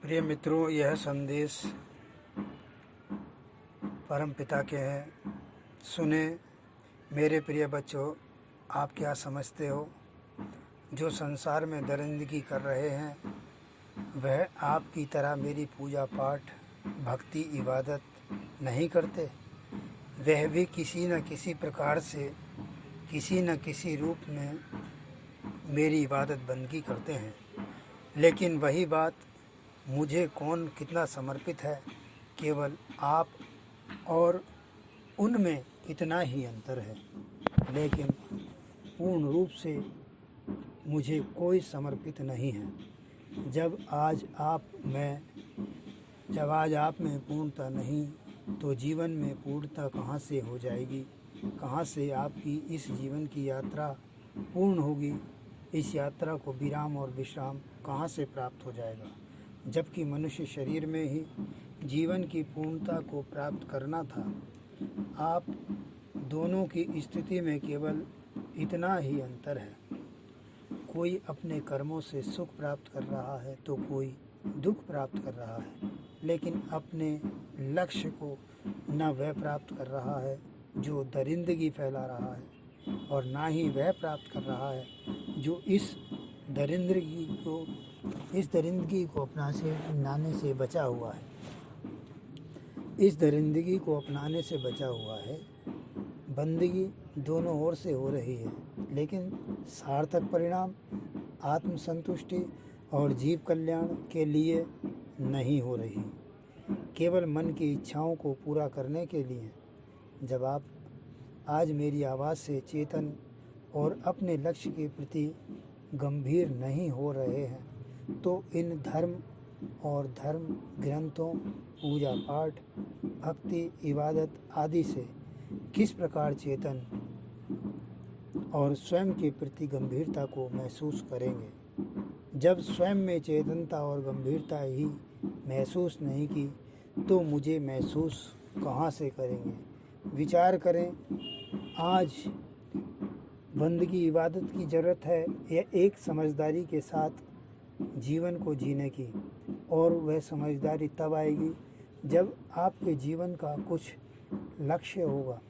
प्रिय मित्रों, यह संदेश परम पिता के हैं। सुने मेरे प्रिय बच्चों, आप क्या समझते हो? जो संसार में दरिंदगी कर रहे हैं वह आपकी तरह मेरी पूजा पाठ भक्ति इबादत नहीं करते। वह भी किसी न किसी प्रकार से किसी न किसी रूप में मेरी इबादत बंदगी करते हैं। लेकिन वही बात, मुझे कौन कितना समर्पित है, केवल आप और उनमें इतना ही अंतर है। लेकिन पूर्ण रूप से मुझे कोई समर्पित नहीं है। जब आज आप में पूर्णता नहीं, तो जीवन में पूर्णता कहाँ से हो जाएगी? कहाँ से आपकी इस जीवन की यात्रा पूर्ण होगी? इस यात्रा को विराम और विश्राम कहाँ से प्राप्त हो जाएगा? जबकि मनुष्य शरीर में ही जीवन की पूर्णता को प्राप्त करना था। आप दोनों की स्थिति में केवल इतना ही अंतर है। कोई अपने कर्मों से सुख प्राप्त कर रहा है तो कोई दुख प्राप्त कर रहा है, लेकिन अपने लक्ष्य को न वह प्राप्त कर रहा है जो दरिंदगी फैला रहा है, और ना ही वह प्राप्त कर रहा है जो इस दरिंदगी को अपनाने से बचा हुआ है। इस दरिंदगी को अपनाने से बचा हुआ है। बंदगी दोनों ओर से हो रही है, लेकिन सार्थक परिणाम आत्मसंतुष्टि और जीव कल्याण के लिए नहीं हो रही, केवल मन की इच्छाओं को पूरा करने के लिए। जब आप आज मेरी आवाज़ से चेतन और अपने लक्ष्य के प्रति गंभीर नहीं हो रहे हैं, तो इन धर्म ग्रंथों, पूजा पाठ, भक्ति इबादत आदि से किस प्रकार चेतन और स्वयं के प्रति गंभीरता को महसूस करेंगे? जब स्वयं में चेतनता और गंभीरता ही महसूस नहीं की, तो मुझे महसूस कहाँ से करेंगे? विचार करें, आज बंदगी इबादत की ज़रूरत है यह एक समझदारी के साथ जीवन को जीने की, और वह समझदारी तब आएगी जब आपके जीवन का कुछ लक्ष्य होगा।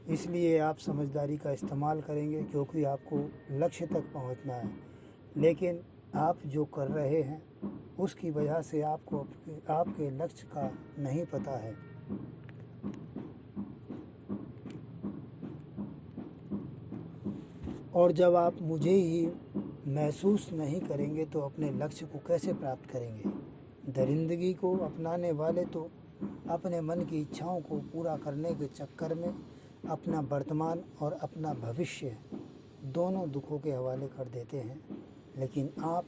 इसलिए आप समझदारी का इस्तेमाल करेंगे, क्योंकि आपको लक्ष्य तक पहुंचना है। लेकिन आप जो कर रहे हैं उसकी वजह से आपको आपके लक्ष्य का नहीं पता है। और जब आप मुझे ही महसूस नहीं करेंगे तो अपने लक्ष्य को कैसे प्राप्त करेंगे? दरिंदगी को अपनाने वाले तो अपने मन की इच्छाओं को पूरा करने के चक्कर में अपना वर्तमान और अपना भविष्य दोनों दुखों के हवाले कर देते हैं। लेकिन आप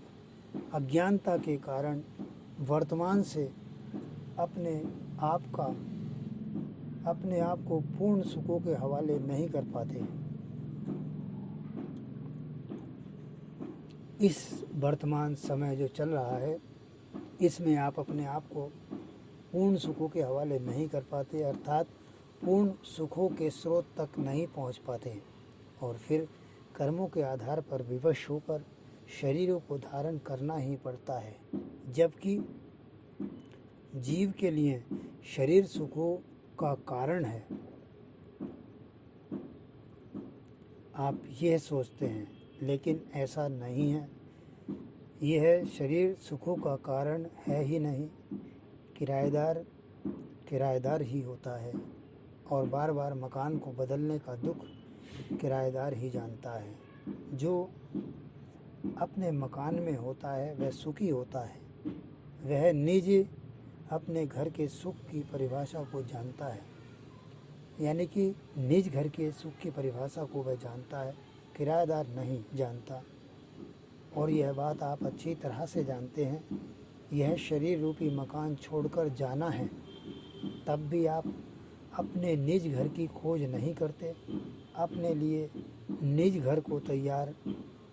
अज्ञानता के कारण वर्तमान से अपने आप को पूर्ण सुखों के हवाले नहीं कर पाते। इस वर्तमान समय जो चल रहा है, इसमें आप अपने आप को पूर्ण सुखों के हवाले नहीं कर पाते, अर्थात पूर्ण सुखों के स्रोत तक नहीं पहुंच पाते, और फिर कर्मों के आधार पर विवश होकर शरीरों को धारण करना ही पड़ता है। जबकि जीव के लिए शरीर सुखों का कारण है। आप यह सोचते हैं, लेकिन ऐसा नहीं है। यह शरीर सुखों का कारण है ही नहीं। किराएदार ही होता है, और बार बार मकान को बदलने का दुख किराएदार ही जानता है। जो अपने मकान में होता है वह सुखी होता है। वह निज अपने घर के सुख की परिभाषा को जानता है, यानी कि निज घर के सुख की परिभाषा को वह जानता है, किराएदार नहीं जानता। और यह बात आप अच्छी तरह से जानते हैं। यह शरीर रूपी मकान छोड़कर जाना है, तब भी आप अपने निज घर की खोज नहीं करते, अपने लिए निज घर को तैयार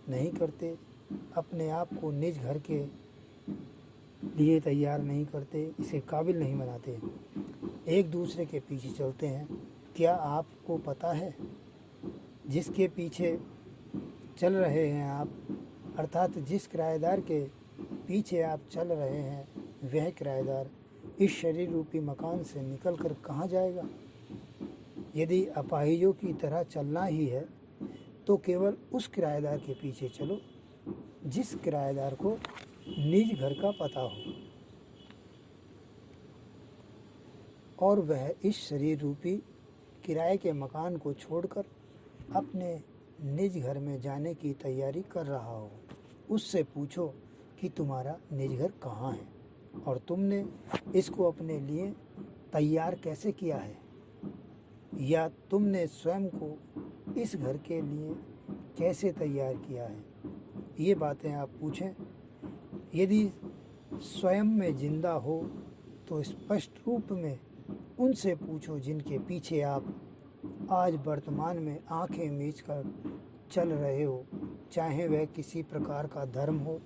नहीं करते, अपने आप को निज घर के लिए तैयार नहीं करते, इसे काबिल नहीं बनाते, एक दूसरे के पीछे चलते हैं। क्या आपको पता है जिसके पीछे चल रहे हैं आप, अर्थात जिस किराएदार के पीछे आप चल रहे हैं वह किराएदार इस शरीर रूपी मकान से निकलकर कहाँ जाएगा? यदि अपाहिजों की तरह चलना ही है तो केवल उस किराएदार के पीछे चलो जिस किराएदार को निज घर का पता हो और वह इस शरीर रूपी किराए के मकान को छोड़कर अपने निज घर में जाने की तैयारी कर रहा हो। उससे पूछो कि तुम्हारा निज घर कहाँ है और तुमने इसको अपने लिए तैयार कैसे किया है, या तुमने स्वयं को इस घर के लिए कैसे तैयार किया है। ये बातें आप पूछें। यदि स्वयं में जिंदा हो तो स्पष्ट रूप में उनसे पूछो जिनके पीछे आप आज वर्तमान में आंखें मीच कर चल रहे हो, चाहे वह किसी प्रकार का धर्म हो,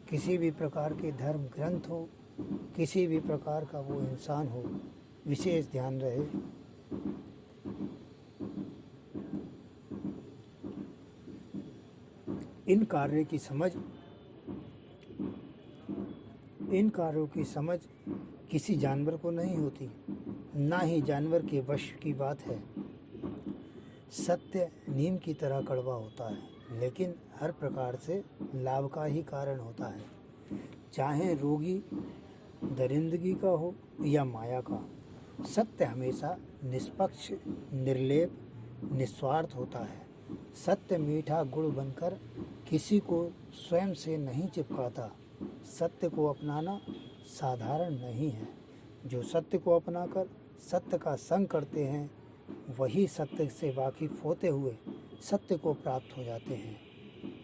किसी भी प्रकार के धर्म ग्रंथ हो, किसी भी प्रकार का वो इंसान हो। विशेष ध्यान रहे इन कार्यों की समझ किसी जानवर को नहीं होती, ना ही जानवर के वश की बात है। सत्य नीम की तरह कड़वा होता है, लेकिन हर प्रकार से लाभ का ही कारण होता है, चाहे रोगी दरिंदगी का हो या माया का। सत्य हमेशा निष्पक्ष, निर्लेप, निस्वार्थ होता है। सत्य मीठा गुड़ बनकर किसी को स्वयं से नहीं चिपकाता। सत्य को अपनाना साधारण नहीं है। जो सत्य को अपनाकर सत्य का संग करते हैं वही सत्य से वाकिफ होते हुए सत्य को प्राप्त हो जाते हैं।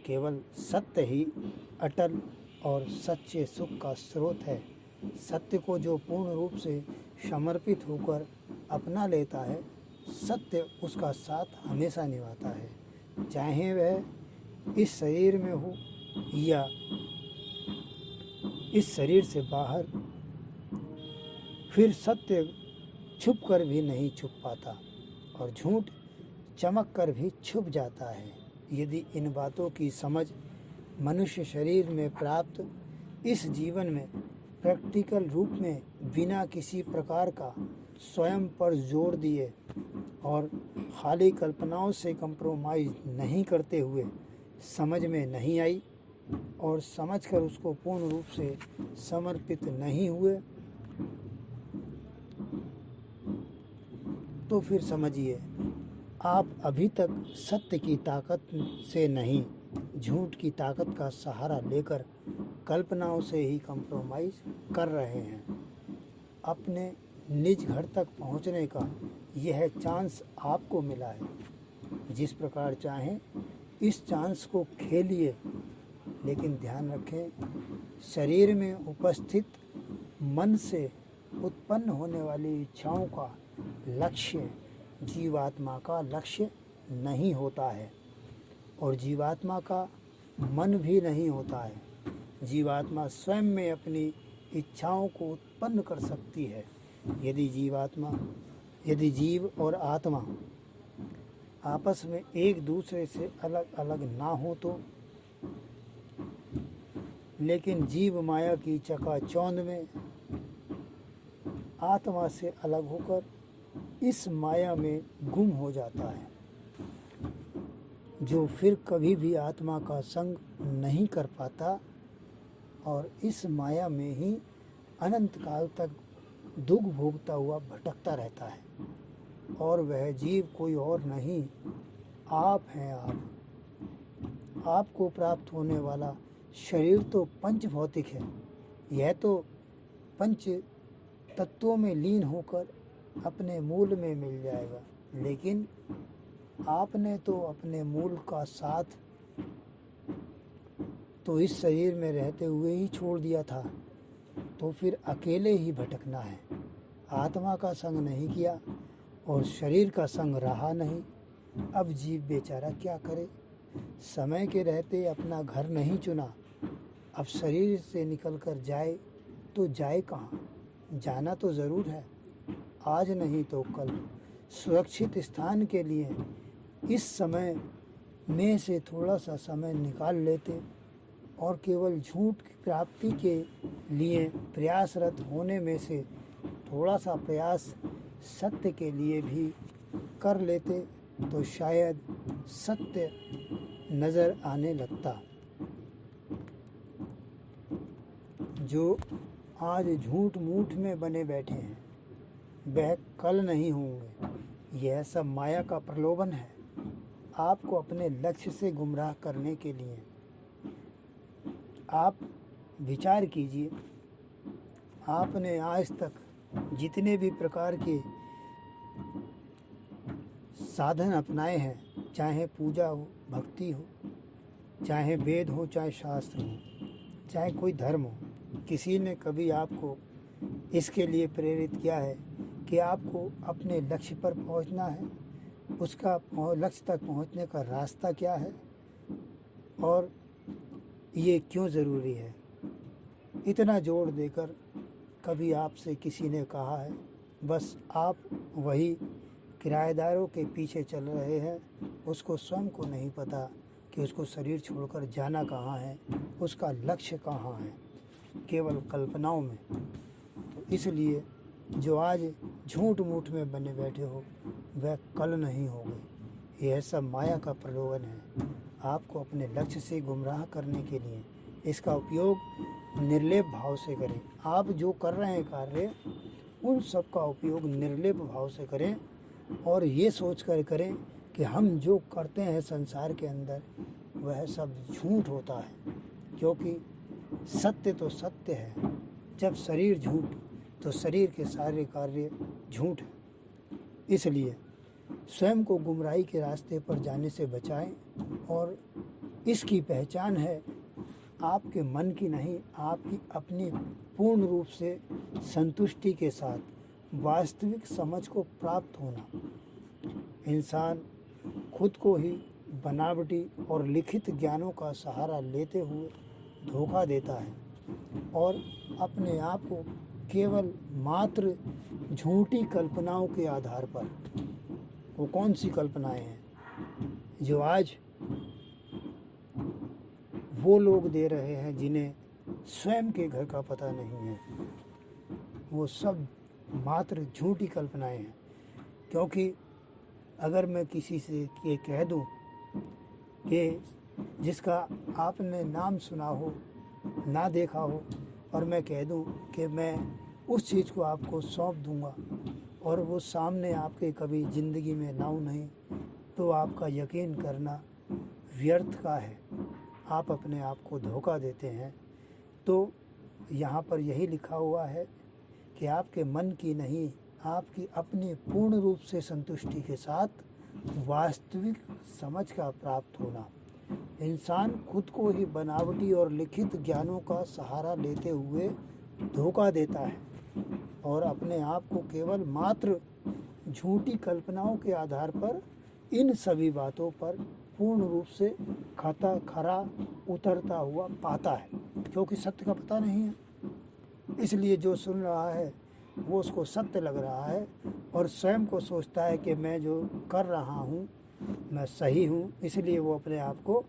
केवल सत्य ही अटल और सच्चे सुख का स्रोत है। सत्य को जो पूर्ण रूप से समर्पित होकर अपना लेता है, सत्य उसका साथ हमेशा निभाता है, चाहे वह इस शरीर में हो या इस शरीर से बाहर। फिर सत्य छुप कर भी नहीं छुप पाता और झूठ चमक कर भी छुप जाता है। यदि इन बातों की समझ मनुष्य शरीर में प्राप्त इस जीवन में प्रैक्टिकल रूप में बिना किसी प्रकार का स्वयं पर जोर दिए और खाली कल्पनाओं से कंप्रोमाइज नहीं करते हुए समझ में नहीं आई और समझकर उसको पूर्ण रूप से समर्पित नहीं हुए, तो फिर समझिए आप अभी तक सत्य की ताकत से नहीं, झूठ की ताकत का सहारा लेकर कल्पनाओं से ही कंप्रोमाइज कर रहे हैं। अपने निज घर तक पहुंचने का यह चांस आपको मिला है। जिस प्रकार चाहें इस चांस को खेलिए, लेकिन ध्यान रखें शरीर में उपस्थित मन से उत्पन्न होने वाली इच्छाओं का लक्ष्य जीवात्मा का लक्ष्य नहीं होता है और जीवात्मा का मन भी नहीं होता है। जीवात्मा स्वयं में अपनी इच्छाओं को उत्पन्न कर सकती है। यदि जीव और आत्मा आपस में एक दूसरे से अलग अलग ना हो तो, लेकिन जीव माया की चकाचौंध में आत्मा से अलग होकर इस माया में गुम हो जाता है, जो फिर कभी भी आत्मा का संग नहीं कर पाता और इस माया में ही अनंत काल तक दुख भोगता हुआ भटकता रहता है। और वह जीव कोई और नहीं, आप हैं। आपको प्राप्त होने वाला शरीर तो पंच भौतिक है, यह तो पंच तत्वों में लीन होकर अपने मूल में मिल जाएगा, लेकिन आपने तो अपने मूल का साथ तो इस शरीर में रहते हुए ही छोड़ दिया था, तो फिर अकेले ही भटकना है। आत्मा का संग नहीं किया और शरीर का संग रहा नहीं। अब जीव बेचारा क्या करे? समय के रहते अपना घर नहीं चुना, अब शरीर से निकलकर जाए तो जाए कहाँ? जाना तो ज़रूर है, आज नहीं तो कल। सुरक्षित स्थान के लिए इस समय में से थोड़ा सा समय निकाल लेते और केवल झूठ की प्राप्ति के लिए प्रयासरत होने में से थोड़ा सा प्रयास सत्य के लिए भी कर लेते तो शायद सत्य नज़र आने लगता। जो आज झूठ मूठ में बने बैठे हैं वह कल नहीं होंगे। यह सब माया का प्रलोभन है, आपको अपने लक्ष्य से गुमराह करने के लिए। आप विचार कीजिए, आपने आज तक जितने भी प्रकार के साधन अपनाए हैं, चाहे पूजा हो, भक्ति हो, चाहे वेद हो, चाहे शास्त्र हो, चाहे कोई धर्म हो, किसी ने कभी आपको इसके लिए प्रेरित किया है कि आपको अपने लक्ष्य पर पहुंचना है? उसका लक्ष्य तक पहुंचने का रास्ता क्या है और ये क्यों ज़रूरी है? इतना जोर देकर कभी आपसे किसी ने कहा है? बस आप वही किराएदारों के पीछे चल रहे हैं। उसको स्वयं को नहीं पता कि उसको शरीर छोड़कर जाना कहाँ है, उसका लक्ष्य कहाँ है, केवल कल्पनाओं में। तो इसलिए जो आज झूठ मूठ में बने बैठे हो वह कल नहीं होगे। यह सब माया का प्रलोभन है, आपको अपने लक्ष्य से गुमराह करने के लिए। इसका उपयोग निर्लेप भाव से करें। आप जो कर रहे हैं कार्य, उन सब का उपयोग निर्लेप भाव से करें और ये सोच कर करें कि हम जो करते हैं संसार के अंदर वह सब झूठ होता है, क्योंकि सत्य तो सत्य है। जब शरीर झूठ तो शरीर के सारे कार्य झूठ हैं। इसलिए स्वयं को गुमराही के रास्ते पर जाने से बचाएं और इसकी पहचान है आपके मन की नहीं, आपकी अपनी पूर्ण रूप से संतुष्टि के साथ वास्तविक समझ को प्राप्त होना। इंसान खुद को ही बनावटी और लिखित ज्ञानों का सहारा लेते हुए धोखा देता है और अपने आप को केवल मात्र झूठी कल्पनाओं के आधार पर, वो कौन सी कल्पनाएं हैं जो आज वो लोग दे रहे हैं जिन्हें स्वयं के घर का पता नहीं है, वो सब मात्र झूठी कल्पनाएं हैं। क्योंकि अगर मैं किसी से ये कह दूं कि जिसका आपने नाम सुना हो, ना देखा हो, और मैं कह दूं कि मैं उस चीज़ को आपको सौंप दूंगा और वो सामने आपके कभी ज़िंदगी में लाऊं नहीं, तो आपका यकीन करना व्यर्थ का है। आप अपने आप को धोखा देते हैं। तो यहाँ पर यही लिखा हुआ है कि आपके मन की नहीं, आपकी अपनी पूर्ण रूप से संतुष्टि के साथ वास्तविक समझ का प्राप्त होना। इंसान खुद को ही बनावटी और लिखित ज्ञानों का सहारा लेते हुए धोखा देता है और अपने आप को केवल मात्र झूठी कल्पनाओं के आधार पर इन सभी बातों पर पूर्ण रूप से खरा उतरता हुआ पाता है, क्योंकि सत्य का पता नहीं है। इसलिए जो सुन रहा है वो उसको सत्य लग रहा है और स्वयं को सोचता है कि मैं जो कर रहा हूँ मैं सही हूँ, इसलिए वो अपने आप को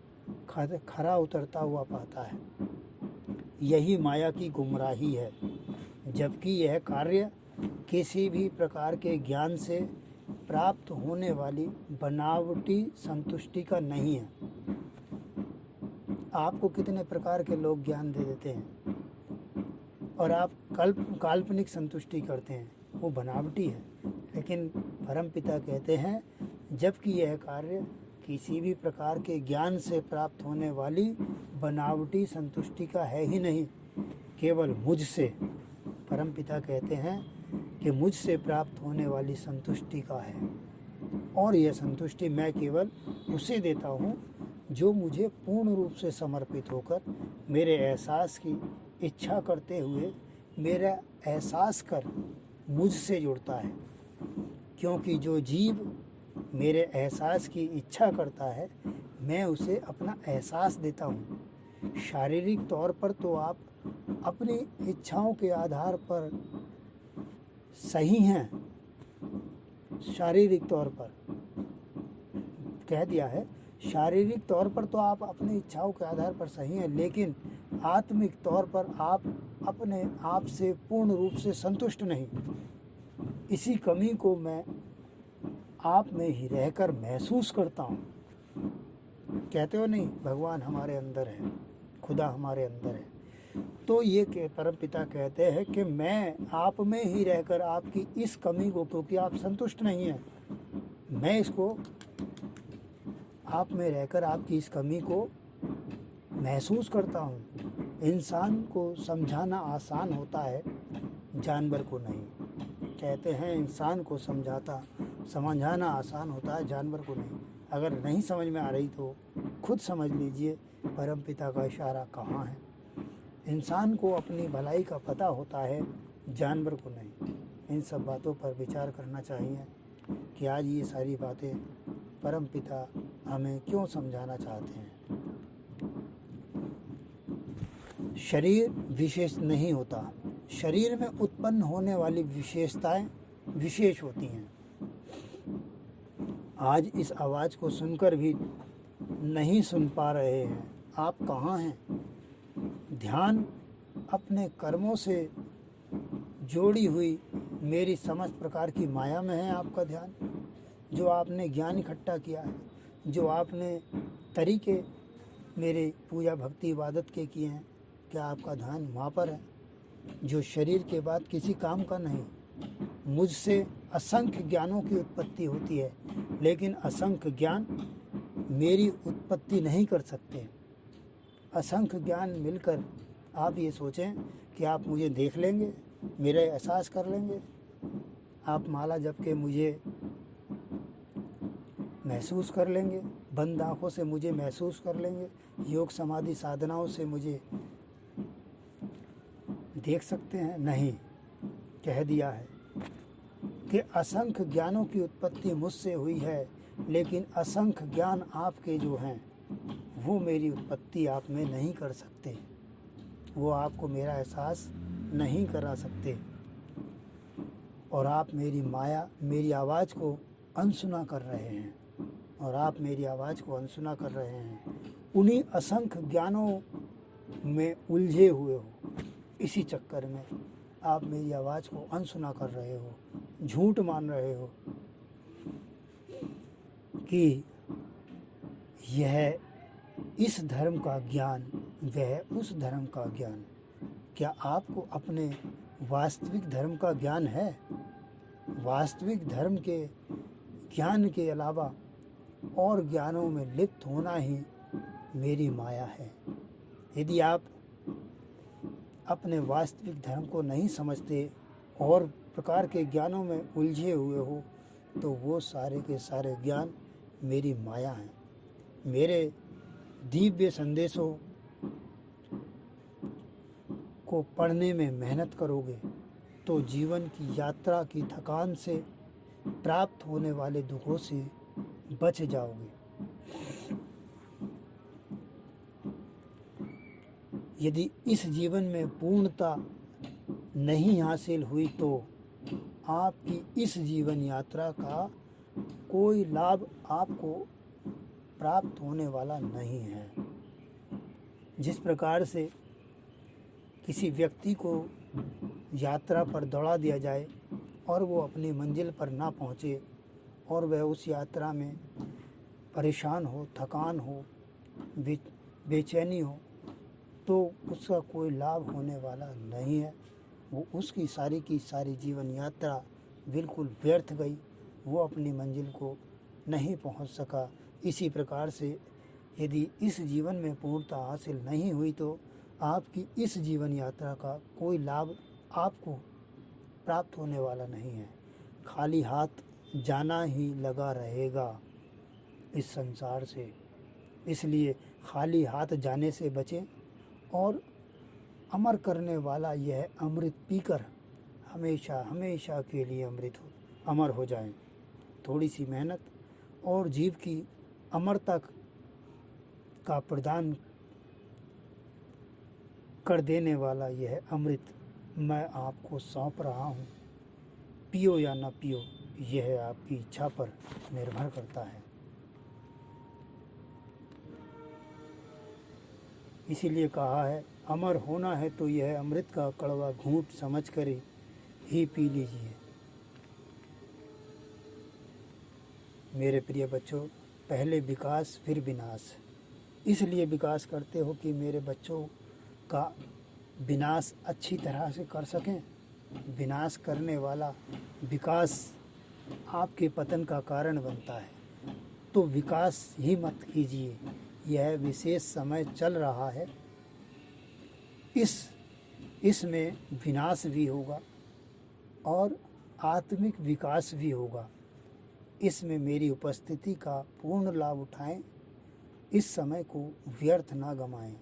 खरा उतरता हुआ पाता है। यही माया की गुमराही है, जबकि यह कार्य किसी भी प्रकार के ज्ञान से प्राप्त होने वाली बनावटी संतुष्टि का नहीं है। आपको कितने प्रकार के लोग ज्ञान दे देते हैं और आप काल्पनिक संतुष्टि करते हैं, वो बनावटी है। लेकिन परमपिता कहते हैं जबकि यह कार्य किसी भी प्रकार के ज्ञान से प्राप्त होने वाली बनावटी संतुष्टि का है ही नहीं, केवल मुझसे, परमपिता कहते हैं कि मुझसे प्राप्त होने वाली संतुष्टि का है। और यह संतुष्टि मैं केवल उसे देता हूँ जो मुझे पूर्ण रूप से समर्पित होकर मेरे एहसास की इच्छा करते हुए मेरा एहसास कर मुझसे जुड़ता है। क्योंकि जो जीव मेरे एहसास की इच्छा करता है मैं उसे अपना एहसास देता हूँ। शारीरिक तौर पर तो आप अपनी इच्छाओं के आधार पर सही हैं, शारीरिक तौर पर कह दिया है शारीरिक तौर पर तो आप अपनी इच्छाओं के आधार पर सही हैं, लेकिन आत्मिक तौर पर आप अपने आप से पूर्ण रूप से संतुष्ट नहीं। इसी कमी को मैं आप में ही रहकर महसूस करता हूँ। कहते हो नहीं, भगवान हमारे अंदर है, खुदा हमारे अंदर है। तो ये परमपिता कहते हैं कि मैं आप में ही रहकर आपकी इस कमी को, क्योंकि आप संतुष्ट नहीं हैं, मैं इसको आप में रहकर आपकी इस कमी को महसूस करता हूँ। इंसान को समझाना आसान होता है, जानवर को नहीं। कहते हैं इंसान को समझाना आसान होता है, जानवर को नहीं। अगर नहीं समझ में आ रही तो खुद समझ लीजिए परमपिता का इशारा कहाँ है। इंसान को अपनी भलाई का पता होता है, जानवर को नहीं। इन सब बातों पर विचार करना चाहिए कि आज ये सारी बातें परमपिता हमें क्यों समझाना चाहते हैं। शरीर विशेष नहीं होता, शरीर में उत्पन्न होने वाली विशेषताएं विशेष होती हैं। आज इस आवाज़ को सुनकर भी नहीं सुन पा रहे हैं, आप कहाँ हैं? ध्यान अपने कर्मों से जोड़ी हुई मेरी समस्त प्रकार की माया में है आपका ध्यान। जो आपने ज्ञान इकट्ठा किया है, जो आपने तरीके मेरे पूजा भक्ति इबादत के किए हैं, क्या आपका ध्यान वहाँ पर है? जो शरीर के बाद किसी काम का नहीं। मुझसे असंख्य ज्ञानों की उत्पत्ति होती है, लेकिन असंख्य ज्ञान मेरी उत्पत्ति नहीं कर सकते। असंख्य ज्ञान मिलकर आप ये सोचें कि आप मुझे देख लेंगे, मेरा एहसास कर लेंगे। आप माला जप के मुझे महसूस कर लेंगे, बंद आँखों से मुझे महसूस कर लेंगे, योग समाधि साधनाओं से मुझे देख सकते हैं। नहीं, कह दिया है कि असंख्य ज्ञानों की उत्पत्ति मुझसे हुई है, लेकिन असंख्य ज्ञान आपके जो हैं वो मेरी उत्पत्ति आप में नहीं कर सकते, वो आपको मेरा एहसास नहीं करा सकते। और आप मेरी माया, मेरी आवाज़ को अनसुना कर रहे हैं, और आप मेरी आवाज़ को अनसुना कर रहे हैं। उन्हीं असंख्य ज्ञानों में उलझे हुए हो, इसी चक्कर में आप मेरी आवाज़ को अनसुना कर रहे हो, झूठ मान रहे हो कि यह इस धर्म का ज्ञान, वह उस धर्म का ज्ञान। क्या आपको अपने वास्तविक धर्म का ज्ञान है? वास्तविक धर्म के ज्ञान के अलावा और ज्ञानों में लिप्त होना ही मेरी माया है। यदि आप अपने वास्तविक धर्म को नहीं समझते और प्रकार के ज्ञानों में उलझे हुए हो, तो वो सारे के सारे ज्ञान मेरी माया हैं। मेरे दिव्य संदेशों को पढ़ने में मेहनत करोगे तो जीवन की यात्रा की थकान से प्राप्त होने वाले दुखों से बच जाओगे। यदि इस जीवन में पूर्णता नहीं हासिल हुई तो आपकी इस जीवन यात्रा का कोई लाभ आपको प्राप्त होने वाला नहीं है। जिस प्रकार से किसी व्यक्ति को यात्रा पर दौड़ा दिया जाए और वो अपनी मंजिल पर ना पहुँचे और वह उस यात्रा में परेशान हो, थकान हो, बेचैनी हो, तो उसका कोई लाभ होने वाला नहीं है। वो उसकी सारी की सारी जीवन यात्रा बिल्कुल व्यर्थ गई, वो अपनी मंजिल को नहीं पहुंच सका। इसी प्रकार से यदि इस जीवन में पूर्णता हासिल नहीं हुई तो आपकी इस जीवन यात्रा का कोई लाभ आपको प्राप्त होने वाला नहीं है। खाली हाथ जाना ही लगा रहेगा इस संसार से। इसलिए खाली हाथ जाने से बचें और अमर करने वाला यह अमृत पीकर हमेशा हमेशा के लिए अमर हो जाएं। थोड़ी सी मेहनत और जीव की अमरता का प्रदान कर देने वाला यह अमृत मैं आपको सौंप रहा हूँ। पियो या न पियो, यह आपकी इच्छा पर निर्भर करता है। इसीलिए कहा है, अमर होना है तो यह अमृत का कड़वा घूंट समझ कर ही पी लीजिए। मेरे प्रिय बच्चों, पहले विकास फिर विनाश। इसलिए विकास करते हो कि मेरे बच्चों का विनाश अच्छी तरह से कर सकें। विनाश करने वाला विकास आपके पतन का कारण बनता है, तो विकास ही मत कीजिए। यह विशेष समय चल रहा है, इसमें विनाश भी होगा और आत्मिक विकास भी होगा। इसमें मेरी उपस्थिति का पूर्ण लाभ उठाएं, इस समय को व्यर्थ ना गंवाएं।